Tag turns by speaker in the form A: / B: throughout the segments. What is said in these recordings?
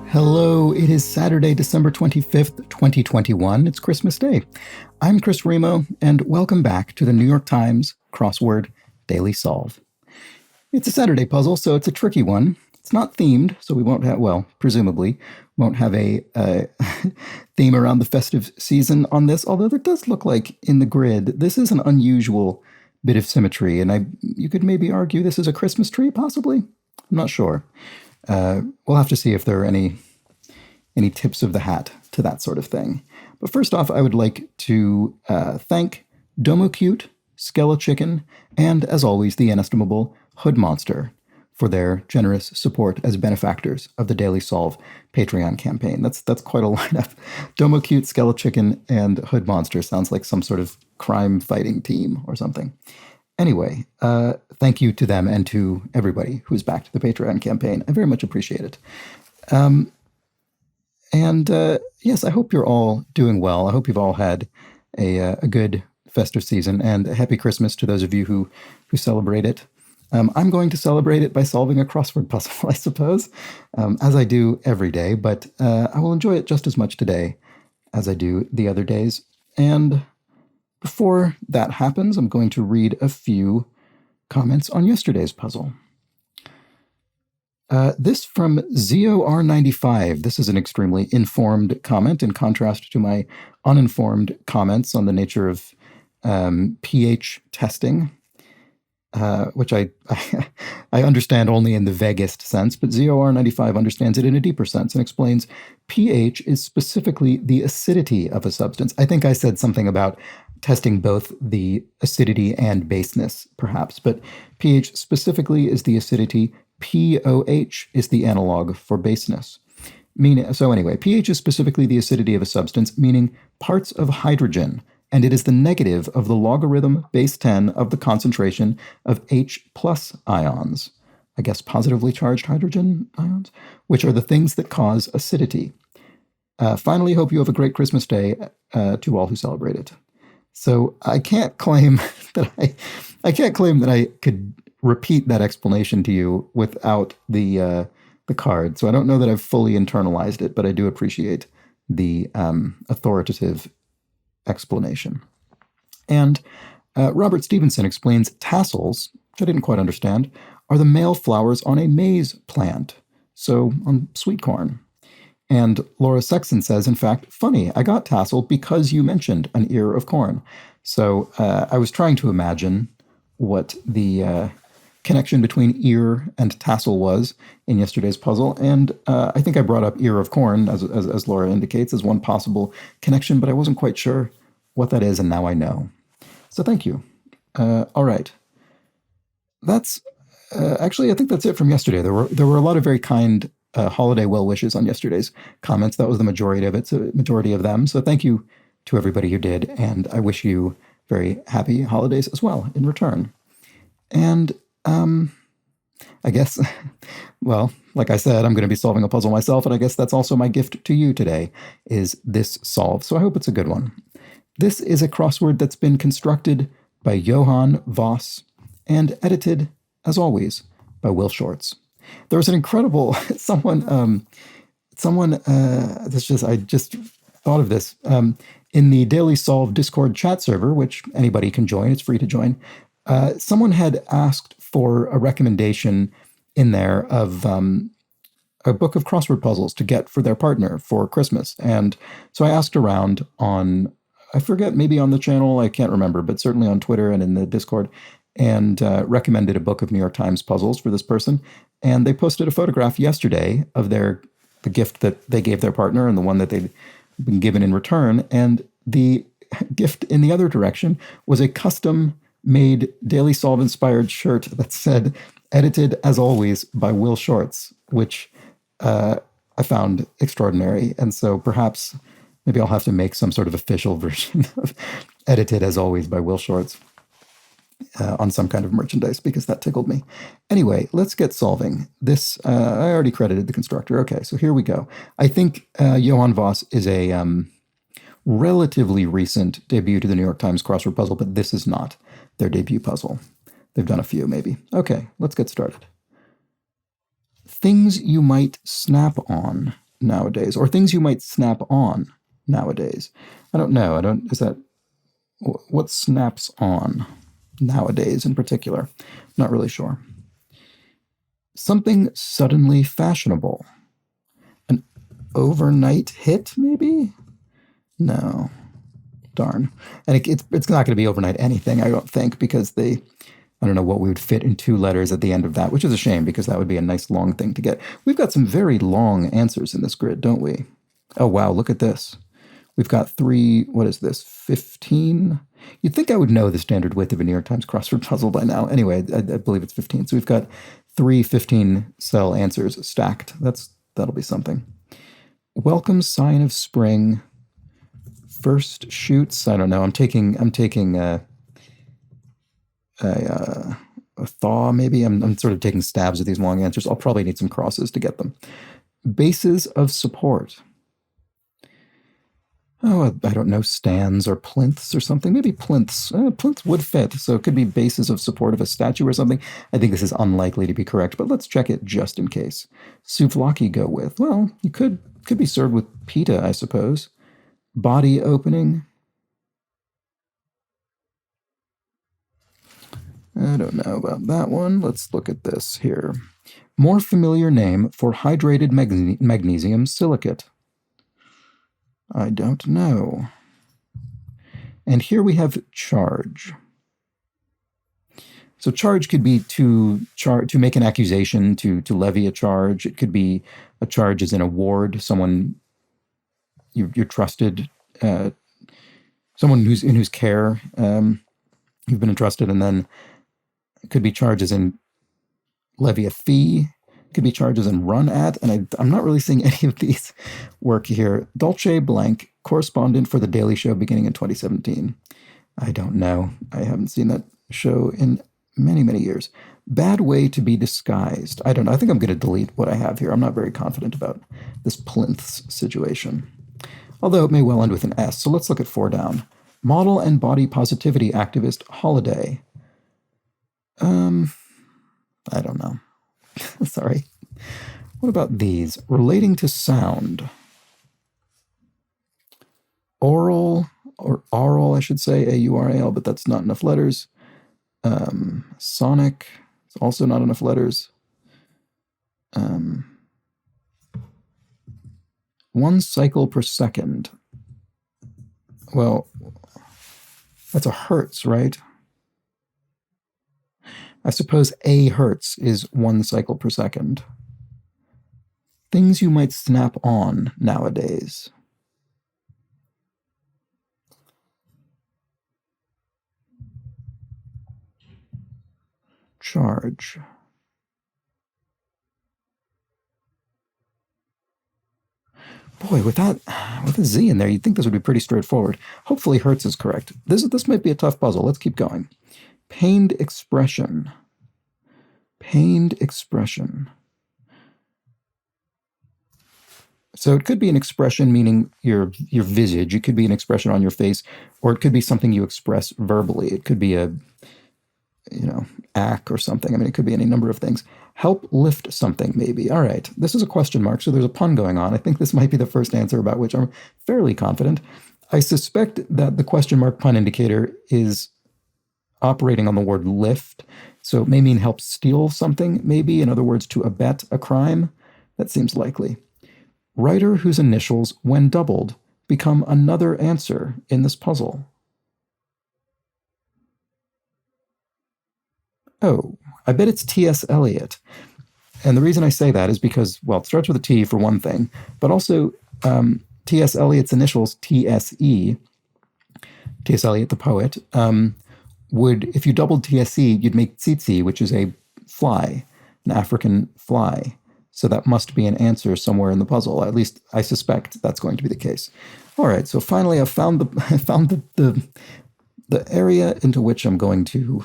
A: Hello, it is Saturday, December 25th, 2021. It's Christmas Day. I'm Chris Remo, and welcome back to the New York Times Crossword Daily Solve. It's a Saturday puzzle, so it's a tricky one. It's not themed, so we won't have, presumably, won't have a theme around the festive season on this, although there does look like in the grid, this is an unusual bit of symmetry, and you could maybe argue this is a Christmas tree, possibly? I'm not sure. We'll have to see if there are any tips of the hat to that sort of thing. But first off, I would like to thank DomoCute, Skelechicken, and, as always, the inestimable Hood Monster for their generous support as benefactors of the Daily Solve Patreon campaign. That's quite a lineup. DomoCute, Skelechicken, and Hood Monster sounds like some sort of crime-fighting team or something. Anyway, thank you to them and to everybody who's backed the Patreon campaign. I very much appreciate it. Yes, I hope you're all doing well. I hope you've all had a good festive season, and a happy Christmas to those of you who celebrate it. I'm going to celebrate it by solving a crossword puzzle, I suppose, as I do every day, but I will enjoy it just as much today as I do the other days. And before that happens, I'm going to read a few comments on yesterday's puzzle. This from ZOR95. This is an extremely informed comment in contrast to my uninformed comments on the nature of pH testing, which I understand only in the vaguest sense, but ZOR95 understands it in a deeper sense and explains pH is specifically the acidity of a substance. I think I said something about testing both the acidity and baseness, perhaps, but pH specifically is the acidity. pOH is the analog for baseness. So anyway, pH is specifically the acidity of a substance, meaning parts of hydrogen, and it is the negative of the logarithm base 10 of the concentration of H plus ions, I guess positively charged hydrogen ions, which are the things that cause acidity. Finally, hope you have a great Christmas Day to all who celebrate it. So I can't claim that I could repeat that explanation to you without the card. So I don't know that I've fully internalized it, but I do appreciate the authoritative explanation. And Robert Stevenson explains tassels, which I didn't quite understand, are the male flowers on a maize plant, so on sweet corn. And Laura Sexton says, in fact, funny, I got tassel because you mentioned an ear of corn. So I was trying to imagine what the connection between ear and tassel was in yesterday's puzzle. And I think I brought up ear of corn, as Laura indicates, as one possible connection, but I wasn't quite sure what that is, and now I know. So thank you. All right. That's actually, I think that's it from yesterday. There were a lot of very kind holiday well wishes on yesterday's comments. That was the majority of it, so majority of them. So thank you to everybody who did, and I wish you very happy holidays as well in return. And I guess, well, like I said, I'm going to be solving a puzzle myself, and I guess that's also my gift to you today, is this solve. So I hope it's a good one. This is a crossword that's been constructed by Johan Voss and edited, as always, by Will Shorts. There was an incredible I just thought of this in the Daily Solve Discord chat server, which anybody can join. It's free to join. Someone had asked for a recommendation in there of a book of crossword puzzles to get for their partner for Christmas. And so I asked around on, I forget, maybe on the channel, I can't remember, but certainly on Twitter and in the Discord, and recommended a book of New York Times puzzles for this person. And they posted a photograph yesterday of the gift that they gave their partner and the one that they'd been given in return. And the gift in the other direction was a custom-made Daily Solve-inspired shirt that said, edited, as always, by Will Shorts, which I found extraordinary. And so perhaps maybe I'll have to make some sort of official version of edited, as always, by Will Shorts on some kind of merchandise, because that tickled me. Anyway, let's get solving. This, I already credited the constructor. Okay, so here we go. I think Johan Voss is a relatively recent debut to the New York Times crossword puzzle, but this is not their debut puzzle. They've done a few, maybe. Okay, let's get started. Things you might snap on nowadays, or things you might snap on nowadays. I don't know. Is that, what snaps on nowadays in particular? Not really sure. Something suddenly fashionable. An overnight hit, maybe? No. Darn. And it's not going to be overnight anything, I don't think, because I don't know what we would fit in 2 letters at the end of that, which is a shame because that would be a nice long thing to get. We've got some very long answers in this grid, don't we? Oh, wow, look at this. We've got 3, what is this, 15? You'd think I would know the standard width of a New York Times crossword puzzle by now. Anyway, I believe it's 15. So we've got 3 15-cell answers stacked. That'll be something. Welcome sign of spring. First shoots. I don't know. I'm taking a thaw, maybe. I'm sort of taking stabs at these long answers. I'll probably need some crosses to get them. Bases of support. Oh, I don't know, stands or plinths or something. Maybe plinths. Plinths would fit, so it could be bases of support of a statue or something. I think this is unlikely to be correct, but let's check it just in case. Souvlaki go with. Well, you could be served with pita, I suppose. Body opening. I don't know about that one. Let's look at this here. More familiar name for hydrated magnesium silicate. I don't know. And here we have charge. So charge could be to make an accusation, to levy a charge. It could be a charge as an award, someone you're trusted, someone in whose care you've been entrusted, and then it could be charges in levy a fee. Could be charges and run at, and I'm not really seeing any of these work here. Dolce Blanc, correspondent for The Daily Show beginning in 2017. I don't know. I haven't seen that show in many, many years. Bad way to be disguised. I don't know. I think I'm going to delete what I have here. I'm not very confident about this plinths situation. Although it may well end with an S, so let's look at 4 down. Model and body positivity activist holiday. I don't know. Sorry. What about these? Relating to sound. Oral, or aural, I should say, A-U-R-A-L, but that's not enough letters. Sonic, it's also not enough letters. 1 cycle per second. Well, that's a hertz, right? I suppose a hertz is 1 cycle per second. Things you might snap on nowadays. Charge. Boy, with a Z in there, you'd think this would be pretty straightforward. Hopefully hertz is correct. This might be a tough puzzle. Let's keep going. Pained expression. Pained expression. So it could be an expression meaning your visage. It could be an expression on your face, or it could be something you express verbally. It could be a, act or something. I mean, it could be any number of things. Help lift something, maybe. All right, this is a question mark, so there's a pun going on. I think this might be the first answer about which I'm fairly confident. I suspect that the question mark pun indicator is operating on the word lift, so it may mean help steal something, maybe. In other words, to abet a crime. That seems likely. Writer whose initials, when doubled, become another answer in this puzzle. Oh, I bet it's T.S. Eliot. And the reason I say that is because, well, it starts with a T for one thing, but also T.S. Eliot's initials, T.S.E., T.S. Eliot, the poet, would, if you doubled T.S.E., you'd make tsetse, which is a fly, an African fly. So that must be an answer somewhere in the puzzle. At least I suspect that's going to be the case. All right, so finally I've found the area into which I'm going to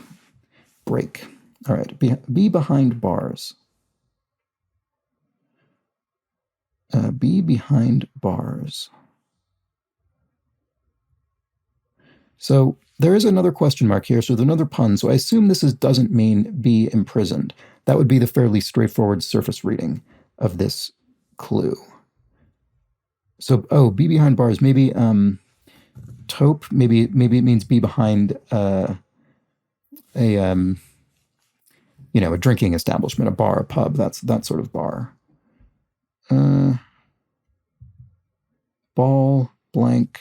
A: break. All right, be behind bars. Be behind bars. So there is another question mark here, so there's another pun. So I assume this doesn't mean be imprisoned. That would be the fairly straightforward surface reading of this clue. So, oh, be behind bars. Maybe taupe. Maybe it means be behind a a drinking establishment, a bar, a pub. That's that sort of bar. Ball blank.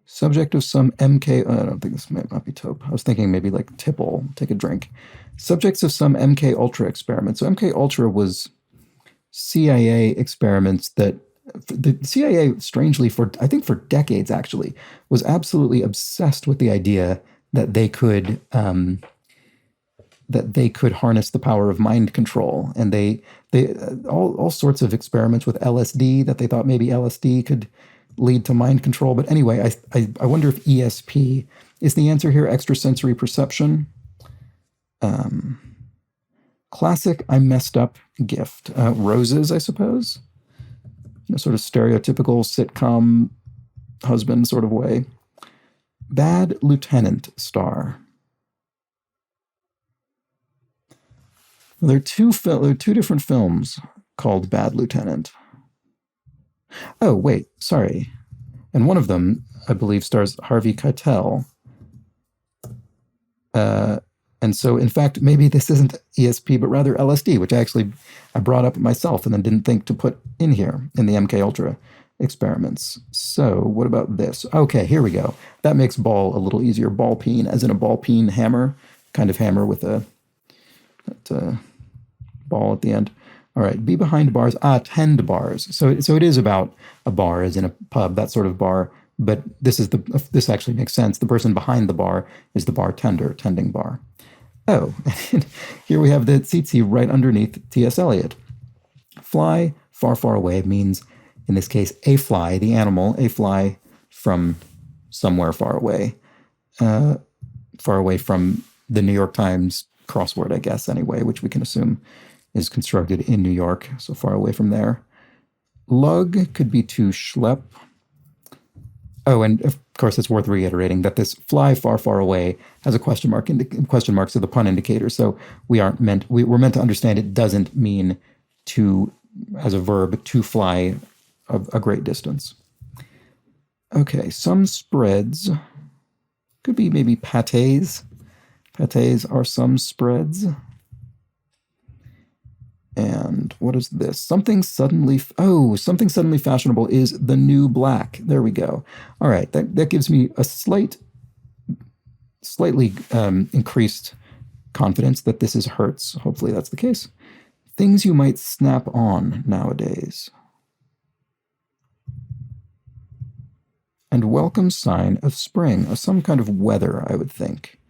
A: Subject of some MK. I don't think this might not be taupe. I was thinking maybe like tipple, take a drink. Subjects of some MK Ultra experiment. So MK Ultra was CIA experiments that the CIA, strangely, I think for decades actually, was absolutely obsessed with the idea that they could harness the power of mind control, and they all sorts of experiments with LSD that they thought maybe LSD could lead to mind control. But anyway, I wonder if ESP is the answer here. Extrasensory perception. Classic I messed up gift. Roses, I suppose. Sort of stereotypical sitcom husband sort of way. Bad Lieutenant star. There are two different films called Bad Lieutenant. Oh, wait, sorry. And one of them, I believe, stars Harvey Keitel. And so, in fact, maybe this isn't ESP, but rather LSD, which I brought up myself and then didn't think to put in here in the MK Ultra experiments. So what about this? Okay, here we go. That makes ball a little easier. Ball peen, as in a ball peen hammer, kind of hammer with a ball at the end. All right, be behind bars. Tend bars. So it is about a bar, as in a pub, that sort of bar. But this actually makes sense. The person behind the bar is the bartender, tending bar. Oh, here we have the tsetse right underneath T.S. Eliot. Fly far, far away means, in this case, a fly, the animal, a fly from somewhere far away from the New York Times crossword, I guess, anyway, which we can assume is constructed in New York, so far away from there. Lug could be to schlep. Oh, and of course, it's worth reiterating that this fly far, far away has a question mark. Question marks are the pun indicator. So we're meant to understand it doesn't mean to, as a verb, to fly a great distance. Okay, some spreads could be maybe pâtés. Pâtés are some spreads. And what is this? Something suddenly fashionable is the new black. There we go. All right, that gives me a slightly increased confidence that this is Hertz. Hopefully that's the case. Things you might snap on nowadays. And welcome sign of spring, some kind of weather, I would think.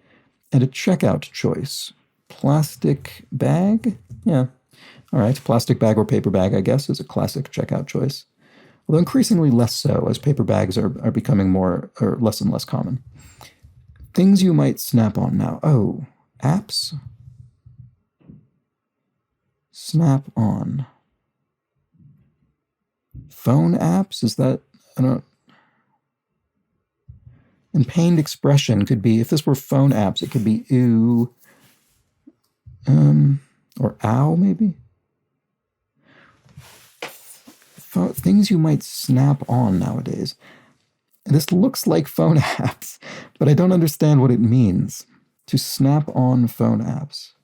A: And a checkout choice. Plastic bag? Yeah. All right, plastic bag or paper bag, I guess, is a classic checkout choice. Although increasingly less so, as paper bags are becoming less and less common. Things you might snap on now. Oh, apps? Snap on. Phone apps? Is that, I don't. And pained expression could be, if this were phone apps, it could be ew, or ow, maybe? Things you might snap on nowadays. And this looks like phone apps, but I don't understand what it means. To snap on phone apps.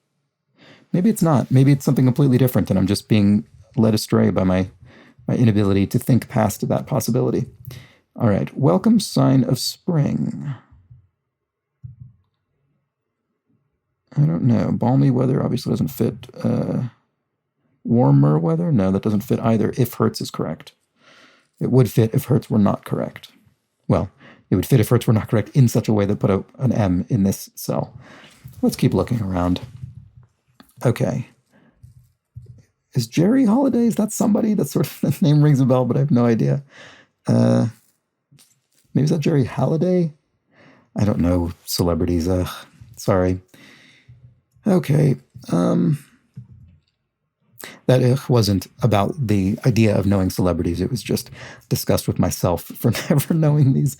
A: Maybe it's not. Maybe it's something completely different, and I'm just being led astray by my inability to think past that possibility. All right, welcome sign of spring. I don't know. Balmy weather obviously doesn't fit. Warmer weather? No, that doesn't fit either if Hertz is correct. It would fit if Hertz were not correct. Well, it would fit if Hertz were not correct in such a way that put an M in this cell. Let's keep looking around. Okay. Is Jerry Holiday? Is that somebody? That sort of that name rings a bell, but I have no idea. Maybe is that Jerry Halliday? I don't know celebrities. Sorry. Okay. That wasn't about the idea of knowing celebrities. It was just discussed with myself for never knowing these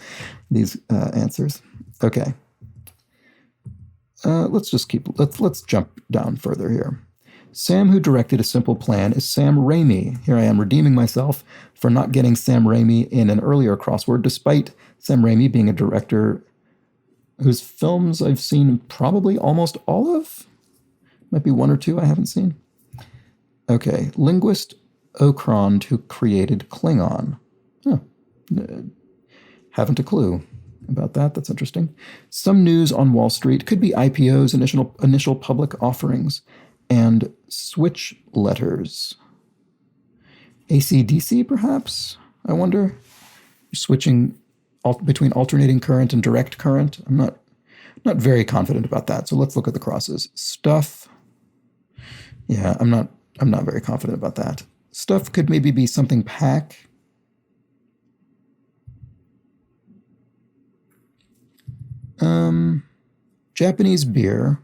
A: answers. Okay. Let's jump down further here. Sam, who directed A Simple Plan, is Sam Raimi. Here I am redeeming myself for not getting Sam Raimi in an earlier crossword, despite Sam Raimi being a director whose films I've seen probably almost all of. Might be one or two I haven't seen. Okay, linguist Okrond, who created Klingon. Huh. Haven't a clue about that. That's interesting. Some news on Wall Street. Could be IPOs, initial public offerings, and switch letters. AC/DC, perhaps? I wonder. Switching between alternating current and direct current. I'm not very confident about that. So let's look at the crosses. Stuff. Yeah, I'm not very confident about that. Stuff could maybe be something pack. Japanese beer.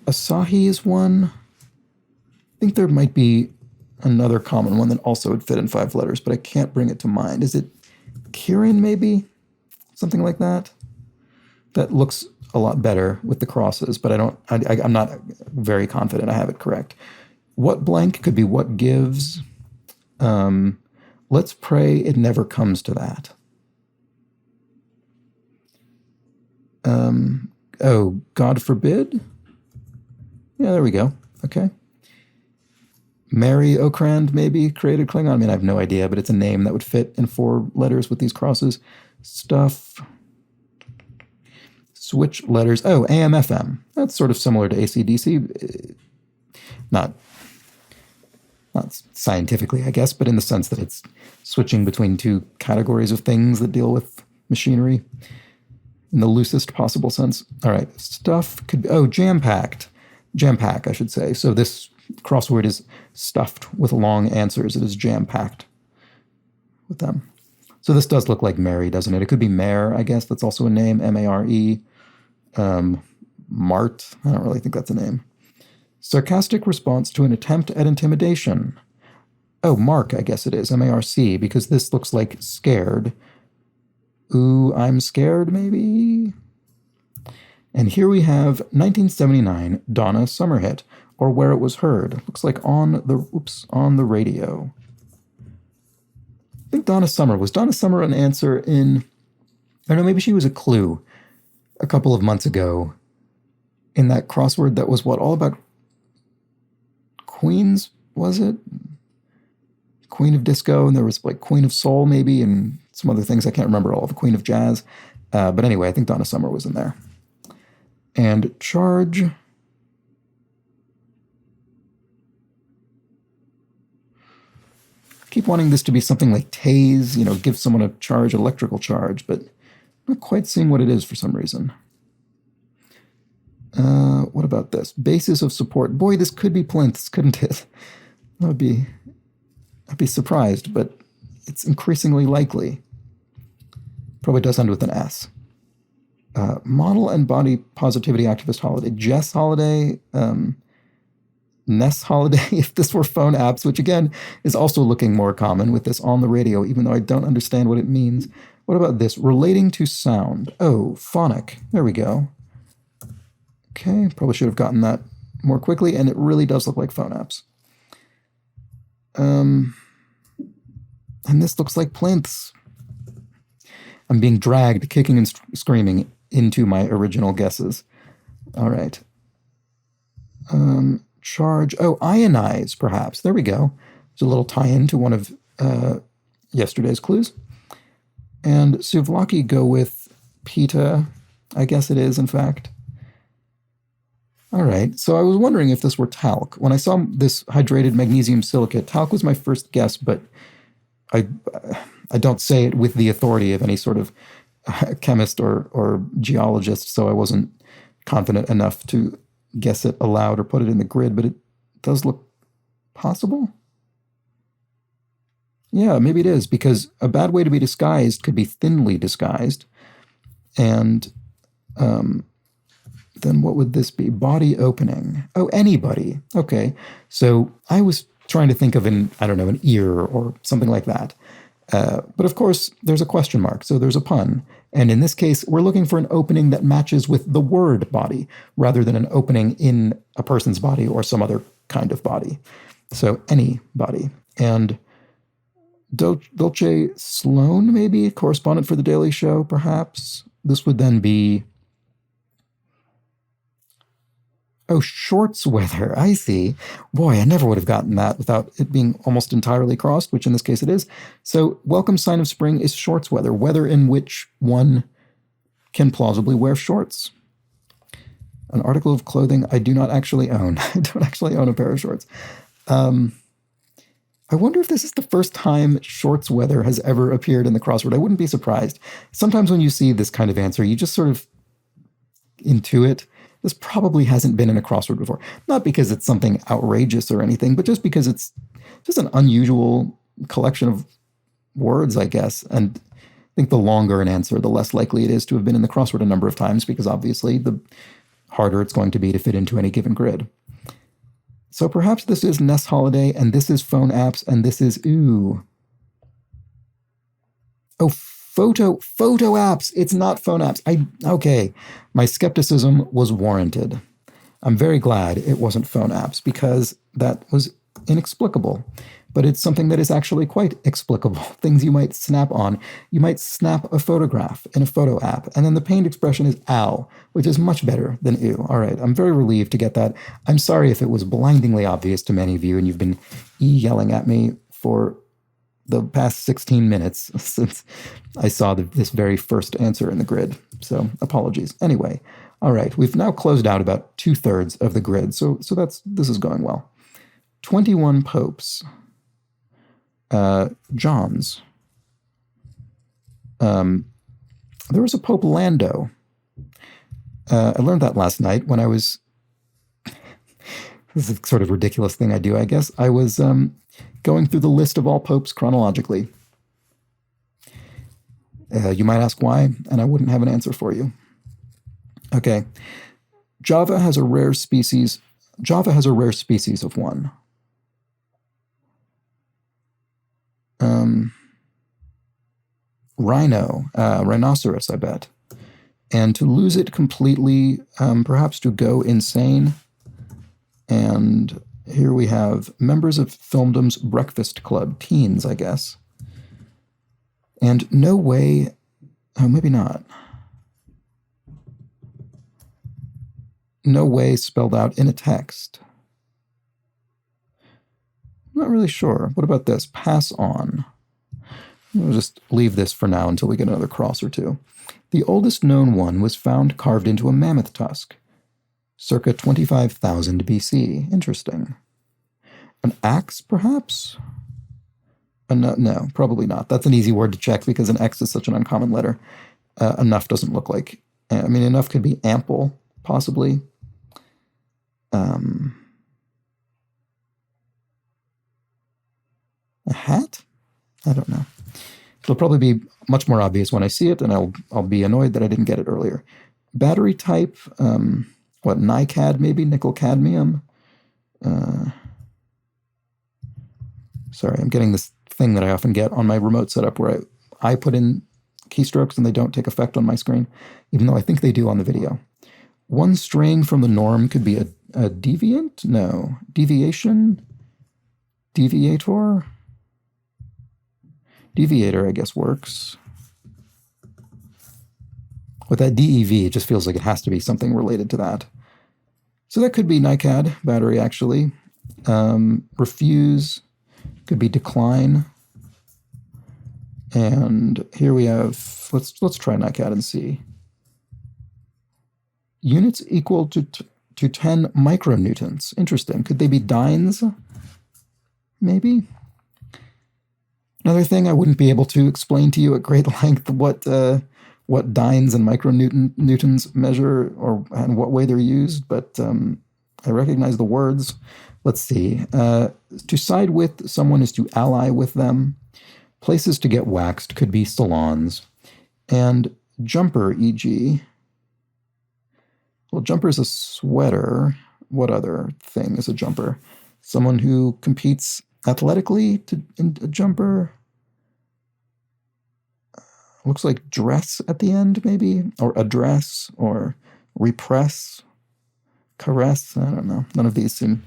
A: Asahi is one. I think there might be another common one that also would fit in 5 letters, but I can't bring it to mind. Is it Kirin, maybe? Something like that? That looks a lot better with the crosses, but I'm not very confident I have it correct. What blank could be what gives. Let's pray it never comes to that. Oh, God forbid? Yeah, there we go. Okay. Mary Okrand, maybe, created Klingon. I mean, I have no idea, but it's a name that would fit in 4 letters with these crosses. Stuff. Switch letters. Oh, AM/FM. That's sort of similar to AC/DC. Not scientifically, I guess, but in the sense that it's switching between 2 categories of things that deal with machinery in the loosest possible sense. All right. Stuff could be, jam-packed. Jam-pack, I should say. So this crossword is stuffed with long answers. It is jam-packed with them. So this does look like Mary, doesn't it? It could be Mare, I guess. That's also a name, M-A-R-E. Mart, I don't really think that's a name. Sarcastic response to an attempt at intimidation. Oh, Mark, I guess it is, M-A-R-C, because this looks like scared. Ooh, I'm scared, maybe? And here we have 1979 Donna Summer hit, or Where It Was Heard. Looks like on the radio. I think Donna Summer. Was Donna Summer an answer in... I don't know, maybe she was a clue a couple of months ago in that crossword that was all about Queens, was it? Queen of Disco, and there was like Queen of Soul maybe, and some other things I can't remember all of. Queen of Jazz. But anyway, I think Donna Summer was in there. And charge. Keep wanting this to be something like tase, give someone a charge, electrical charge, but I'm not quite seeing what it is for some reason. What about this? Basis of support. Boy, this could be plinths, couldn't it? I'd be surprised, but it's increasingly likely. Probably does end with an S. Model and body positivity activist holiday. Jess Holiday, Ness Holiday, if this were phone apps, which again is also looking more common with this on the radio, even though I don't understand what it means. What about this? Relating to sound. Oh, phonic. There we go. Okay, probably should have gotten that more quickly, and it really does look like phone apps. And this looks like plinths. I'm being dragged, kicking and screaming into my original guesses. All right. Charge. Oh, ionize, perhaps. There we go. There's a little tie-in to one of yesterday's clues. And souvlaki go with pita. I guess it is, in fact. All right. So I was wondering if this were talc. When I saw this hydrated magnesium silicate, talc was my first guess, but I don't say it with the authority of any sort of chemist or geologist, so I wasn't confident enough to guess it aloud or put it in the grid, but it does look possible. Yeah, maybe it is, because a bad way to be disguised could be thinly disguised. And then what would this be? Body opening. Oh, anybody. Okay. So I was trying to think of an ear or something like that. But of course, there's a question mark, so there's a pun. And in this case, we're looking for an opening that matches with the word body, rather than an opening in a person's body or some other kind of body. So any body. And Dulce Sloan, maybe, correspondent for The Daily Show, perhaps. This would then be... Oh, shorts weather. I see. Boy, I never would have gotten that without it being almost entirely crossed, which in this case it is. So, welcome sign of spring is shorts weather, weather in which one can plausibly wear shorts. An article of clothing I do not actually own. I don't actually own a pair of shorts. I wonder if this is the first time shorts weather has ever appeared in the crossword. I wouldn't be surprised. Sometimes when you see this kind of answer, you just sort of intuit. This probably hasn't been in a crossword before. Not because it's something outrageous or anything, but just because it's just an unusual collection of words, I guess. And I think the longer an answer, the less likely it is to have been in the crossword a number of times, because obviously the harder it's going to be to fit into any given grid. So perhaps this is Ness Holiday, and this is phone apps, and this is ooh. Oh, photo apps. It's not phone apps. Okay. My skepticism was warranted. I'm very glad it wasn't phone apps, because that was inexplicable. But it's something that is actually quite explicable. Things you might snap on. You might snap a photograph in a photo app, and then the pained expression is ow, which is much better than ew. All right, I'm very relieved to get that. I'm sorry if it was blindingly obvious to many of you, and you've been yelling at me for the past 16 minutes since I saw this very first answer in the grid. So apologies. Anyway, all right, we've now closed out about 2/3 of the grid. So this is going well. 21 popes. Johns. There was a Pope Lando. I learned that last night when I was... This is a sort of ridiculous thing I do, I guess. I was going through the list of all popes chronologically. You might ask why, and I wouldn't have an answer for you. Okay. Java has a rare species of one. Rhinoceros, I bet. And to lose it completely, perhaps to go insane. And here we have members of Filmdom's Breakfast Club, teens, I guess. And no way, oh, maybe not. No way spelled out in a text. I'm not really sure. What about this? Pass on. We'll just leave this for now until we get another cross or two. The oldest known one was found carved into a mammoth tusk, circa 25,000 BC. Interesting. An axe, perhaps? No, probably not. That's an easy word to check because an X is such an uncommon letter. Enough doesn't look like... I mean, enough could be ample, possibly. A hat? I don't know. It'll probably be much more obvious when I see it, and I'll be annoyed that I didn't get it earlier. Battery type, NiCad maybe? Nickel cadmium? Sorry, I'm getting this thing that I often get on my remote setup where I put in keystrokes and they don't take effect on my screen, even though I think they do on the video. One straying from the norm could be a deviant? No. Deviation? Deviator? Deviator, I guess, works. With that DEV, it just feels like it has to be something related to that. So that could be NiCad battery, actually. Refuse could be decline. And here we have, let's try NiCad and see. Units equal to 10 micronewtons. Interesting. Could they be dynes? Maybe. Another thing, I wouldn't be able to explain to you at great length what dynes and micronewtons measure or and what way they're used, but I recognize the words. Let's see. To side with someone is to ally with them. Places to get waxed could be salons. And jumper, e.g. Well, jumper is a sweater. What other thing is a jumper? Someone who competes athletically in a jumper. looks like dress at the end, maybe, or address, or repress, caress. I don't know. None of these seem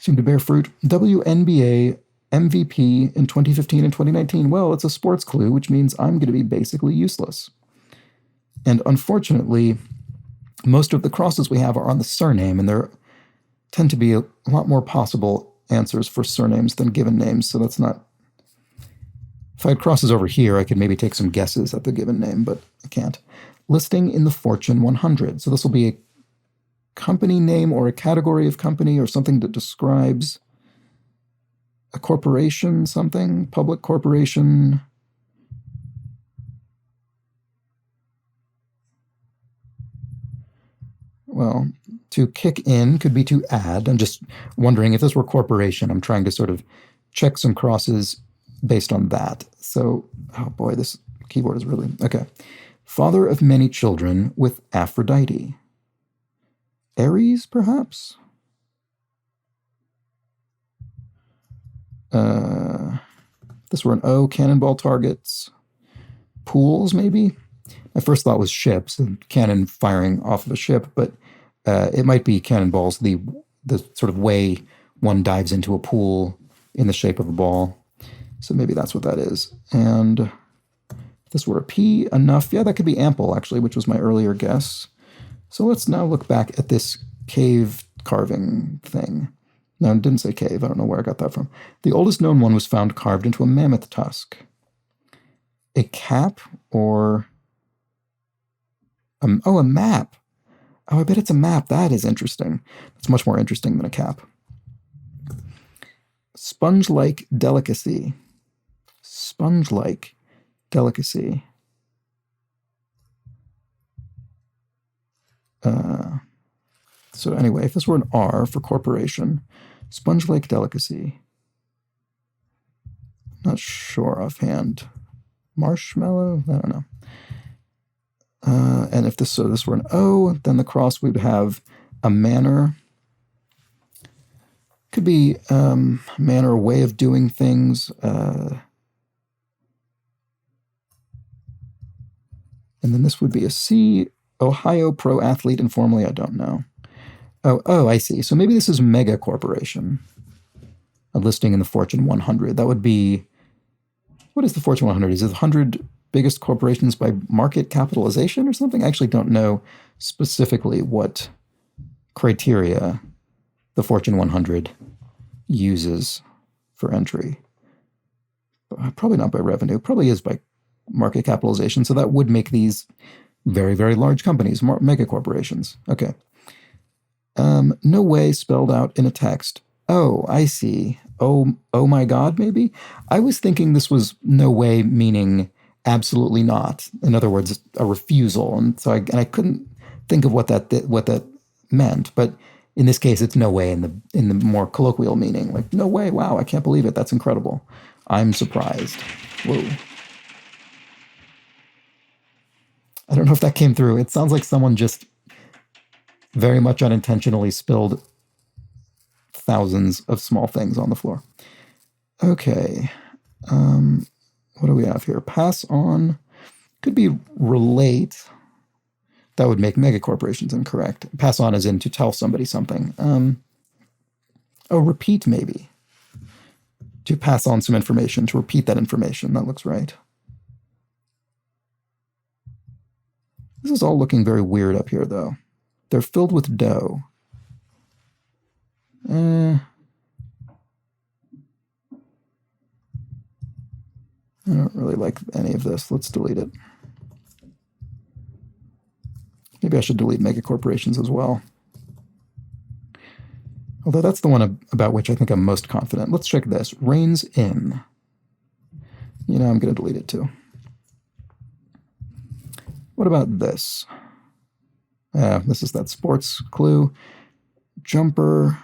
A: to bear fruit. WNBA MVP in 2015 and 2019. Well, it's a sports clue, which means I'm going to be basically useless. And unfortunately, most of the crosses we have are on the surname, and there tend to be a lot more possible answers for surnames than given names, so that's not... If I had crosses over here, I could maybe take some guesses at the given name, but I can't. Listing in the Fortune 100. So this will be a company name or a category of company or something that describes a corporation, something, public corporation. Well, to kick in could be to add. I'm just wondering if this were corporation. I'm trying to sort of check some crosses based on that. So, oh boy, this keyboard is really... Okay. Father of many children with Aphrodite. Aries, perhaps? This were an O, cannonball targets. Pools, maybe? My first thought was ships, and cannon firing off of a ship, but it might be cannonballs, the sort of way one dives into a pool in the shape of a ball. So maybe that's what that is. And if this were a P, enough. Yeah, that could be ample, actually, which was my earlier guess. So let's now look back at this cave carving thing. No, it didn't say cave. I don't know where I got that from. The oldest known one was found carved into a mammoth tusk. A cap or... oh, a map. Oh, I bet it's a map. That is interesting. It's much more interesting than a cap. Sponge-like delicacy. Sponge-like delicacy. So anyway, if this were an R for corporation, sponge-like delicacy. Not sure offhand. Marshmallow? I don't know. And if this were an O, then the cross would have a manner. Could be manner, way of doing things. And then this would be a C, Ohio pro athlete, informally, I don't know. Oh, I see. So maybe this is mega corporation. A listing in the Fortune 100. That would be... What is the Fortune 100? Is it the 100 biggest corporations by market capitalization or something? I actually don't know specifically what criteria the Fortune 100 uses for entry. Probably not by revenue. Probably is by market capitalization. So that would make these very, very large companies, mega corporations. Okay. No way spelled out in a text. Oh, I see. Oh my God, maybe? I was thinking this was no way meaning absolutely not. In other words, a refusal. And so I couldn't think of what that meant. But in this case, it's no way in the more colloquial meaning. Like, no way, wow, I can't believe it. That's incredible. I'm surprised. Whoa. I don't know if that came through. It sounds like someone just very much unintentionally spilled thousands of small things on the floor. Okay. What do we have here? Pass on. Could be relate. That would make megacorporations incorrect. Pass on as in to tell somebody something. Repeat maybe. To pass on some information, to repeat that information. That looks right. This is all looking very weird up here, though. They're filled with dough. I don't really like any of this. Let's delete it. Maybe I should delete megacorporations as well. Although that's the one about which I think I'm most confident. Let's check this. Reigns in. You know, I'm going to delete it too. What about this? This is that sports clue. Jumper.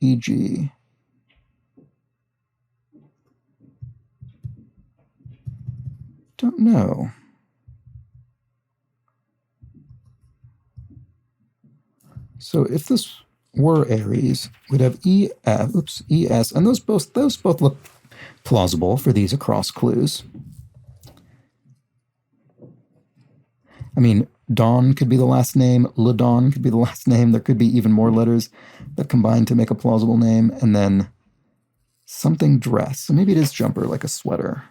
A: E.g. Don't know. So if this were Aries, we'd have ES, and those both look plausible for these across clues. I mean, Dawn could be the last name. Le Dawn could be the last name. There could be even more letters that combine to make a plausible name. And then something dress. So maybe it is jumper, like a sweater.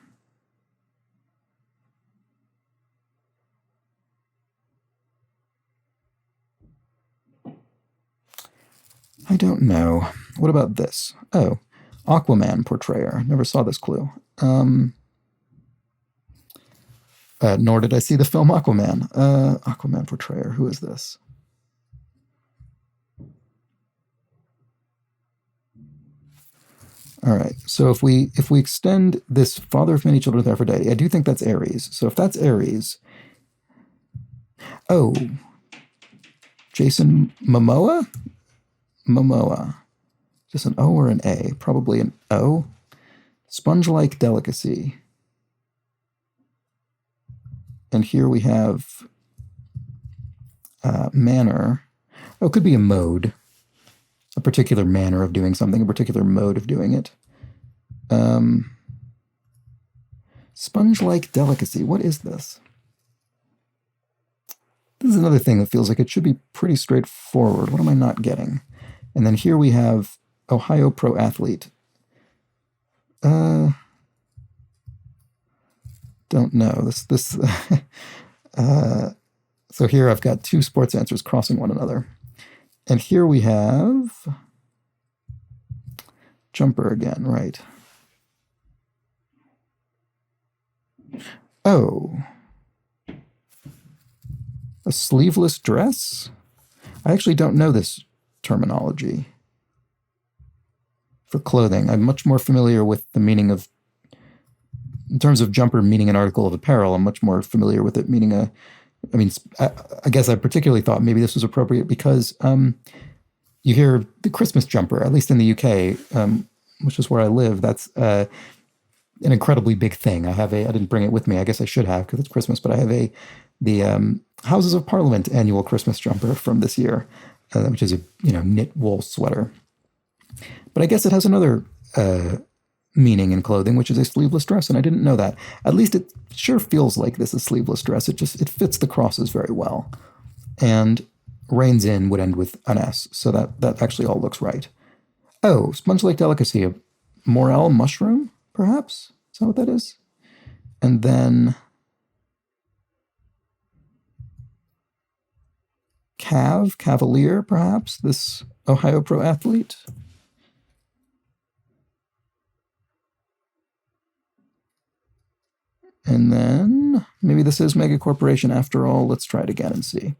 A: I don't know. What about this? Oh, Aquaman portrayer. Never saw this clue. Nor did I see the film Aquaman. Aquaman portrayer. Who is this? All right. So if we extend this father of many children with Aphrodite, I do think that's Ares. So if that's Ares, oh, Jason Momoa. Momoa. Just an O or an A? Probably an O. Sponge-like delicacy. And here we have manner. Oh, it could be a mode. A particular manner of doing something, a particular mode of doing it. Sponge-like delicacy. What is this? This is another thing that feels like it should be pretty straightforward. What am I not getting? And then here we have Ohio pro athlete. Don't know. So here I've got two sports answers crossing one another. And here we have jumper again, right? Oh. A sleeveless dress? I actually don't know this terminology for clothing. I'm much more familiar with the meaning of, in terms of jumper meaning an article of apparel, I'm much more familiar with it meaning I guess I particularly thought maybe this was appropriate because you hear the Christmas jumper, at least in the UK, which is where I live, that's an incredibly big thing. I didn't bring it with me. I guess I should have because it's Christmas, but I have the Houses of Parliament annual Christmas jumper from this year, which is a knit wool sweater. But I guess it has another meaning in clothing, which is a sleeveless dress, and I didn't know that. At least it sure feels like this is sleeveless dress. It fits the crosses very well. And reigns in would end with an S, so that actually all looks right. Oh, sponge-like delicacy, a morel mushroom, perhaps? Is that what that is? And then cavalier, perhaps, this Ohio pro athlete. And then maybe this is mega corporation after all. Let's try it again and see.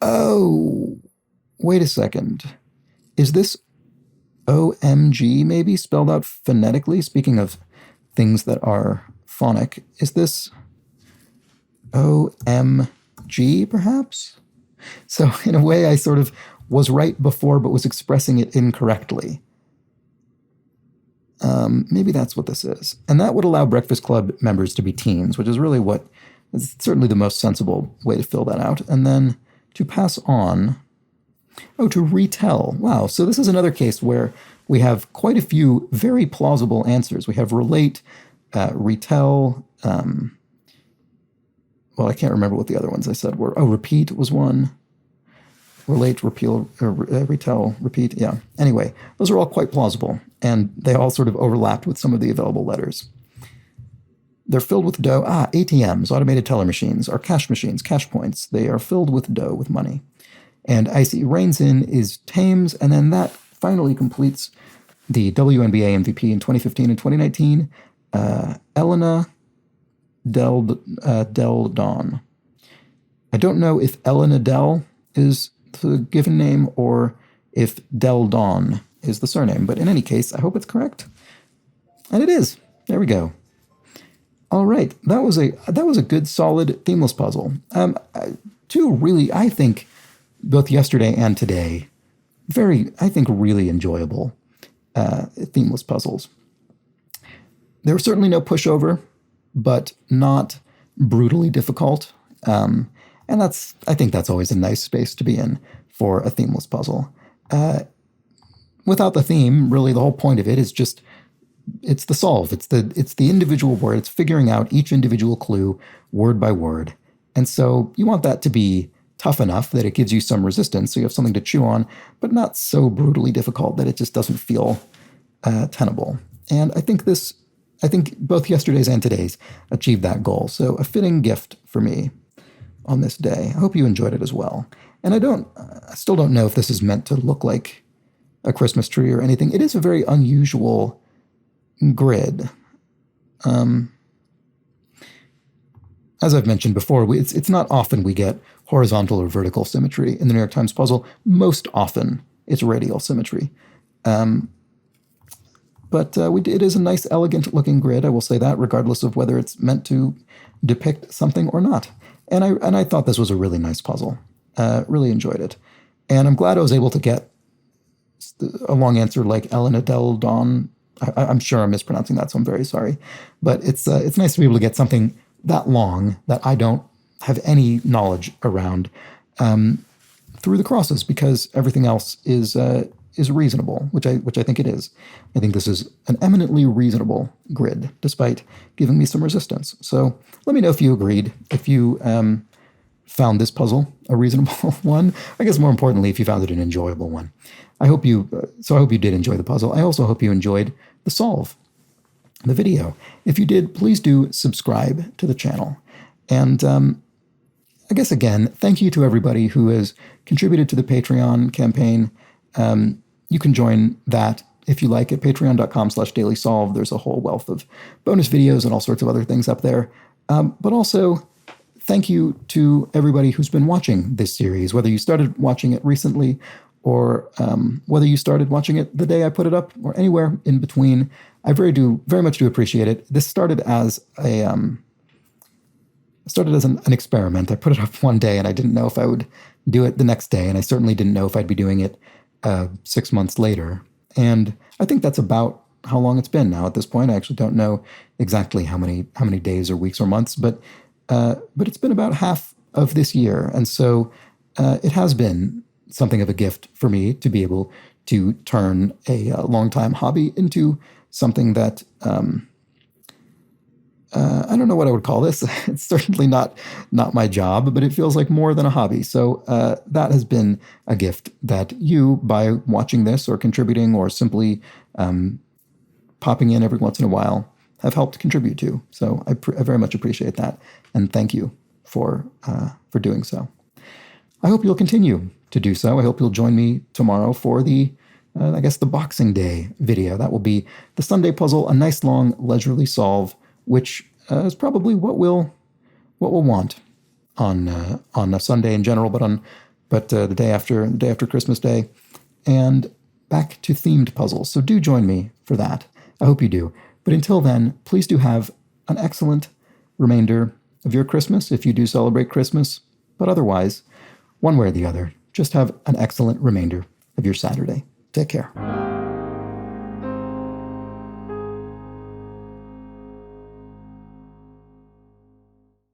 A: Oh, wait a second. Is this OMG maybe spelled out phonetically? Speaking of things that are phonic, is this OMG perhaps? So in a way I sort of was right before but was expressing it incorrectly. Maybe that's what this is. And that would allow Breakfast Club members to be teens, which is really what is certainly the most sensible way to fill that out. And then to pass on, to retell. Wow, so this is another case where we have quite a few very plausible answers. We have relate, retell, well, I can't remember what the other ones I said were. Oh, repeat was one. Relate, repeal, retell, repeat. Yeah. Anyway, those are all quite plausible, and they all sort of overlapped with some of the available letters. They're filled with dough. ATMs, automated teller machines, are cash machines, cash points. They are filled with dough, with money. And icy reigns in is tames, and then that finally completes the WNBA MVP in 2015 and 2019, Elena Del Don. I don't know if Elena Del is the given name or if Del Don is the surname, but in any case, I hope it's correct. And it is. There we go. All right, that was a good, solid, themeless puzzle. Two really, I think, both yesterday and today, really enjoyable themeless puzzles. There was certainly no pushover, but not brutally difficult. And I think that's always a nice space to be in for a themeless puzzle. without the theme, really the whole point of it is just, it's the solve. It's the individual word. It's figuring out each individual clue word by word. And so you want that to be tough enough that it gives you some resistance, so you have something to chew on, but not so brutally difficult that it just doesn't feel tenable. And I think both yesterday's and today's achieved that goal. So a fitting gift for me on this day. I hope you enjoyed it as well. And I still don't know if this is meant to look like a Christmas tree or anything. It is a very unusual grid. As I've mentioned before, it's not often we get horizontal or vertical symmetry in the New York Times puzzle. Most often, it's radial symmetry. But it is a nice, elegant-looking grid, I will say that, regardless of whether it's meant to depict something or not. And I thought this was a really nice puzzle. Really enjoyed it. And I'm glad I was able to get a long answer like Elena Del Don. I'm sure I'm mispronouncing that, so I'm very sorry. But it's nice to be able to get something that long that I don't have any knowledge around through the crosses, because everything else is reasonable, which I think it is. I think this is an eminently reasonable grid, despite giving me some resistance. So let me know if you agreed, if you found this puzzle a reasonable one. I guess more importantly, if you found it an enjoyable one. I hope you did enjoy the puzzle. I also hope you enjoyed the solve, the video. If you did, please do subscribe to the channel. And I guess, again, thank you to everybody who has contributed to the Patreon campaign. You can join that if you like at patreon.com/dailysolve. There's a whole wealth of bonus videos and all sorts of other things up there. But also, thank you to everybody who's been watching this series, whether you started watching it recently or whether you started watching it the day I put it up or anywhere in between. I very much do appreciate it. This started as an experiment. I put it up one day and I didn't know if I would do it the next day, and I certainly didn't know if I'd be doing it 6 months later. And I think that's about how long it's been now at this point. I actually don't know exactly how many days or weeks or months, but it's been about half of this year. And so it has been something of a gift for me to be able to turn a long-time hobby into something that I don't know what I would call this. It's certainly not my job, but it feels like more than a hobby. So that has been a gift that you, by watching this or contributing or simply popping in every once in a while, have helped contribute to. So I very much appreciate that, and thank you for doing so. I hope you'll continue to do so. I hope you'll join me tomorrow for the Boxing Day video. That will be the Sunday puzzle, a nice long leisurely solve, which is probably what we'll want on a Sunday in general, but the day after Christmas Day, and back to themed puzzles. So do join me for that. I hope you do. But until then, please do have an excellent remainder of your Christmas if you do celebrate Christmas. But otherwise, one way or the other, just have an excellent remainder of your Saturday. Take care.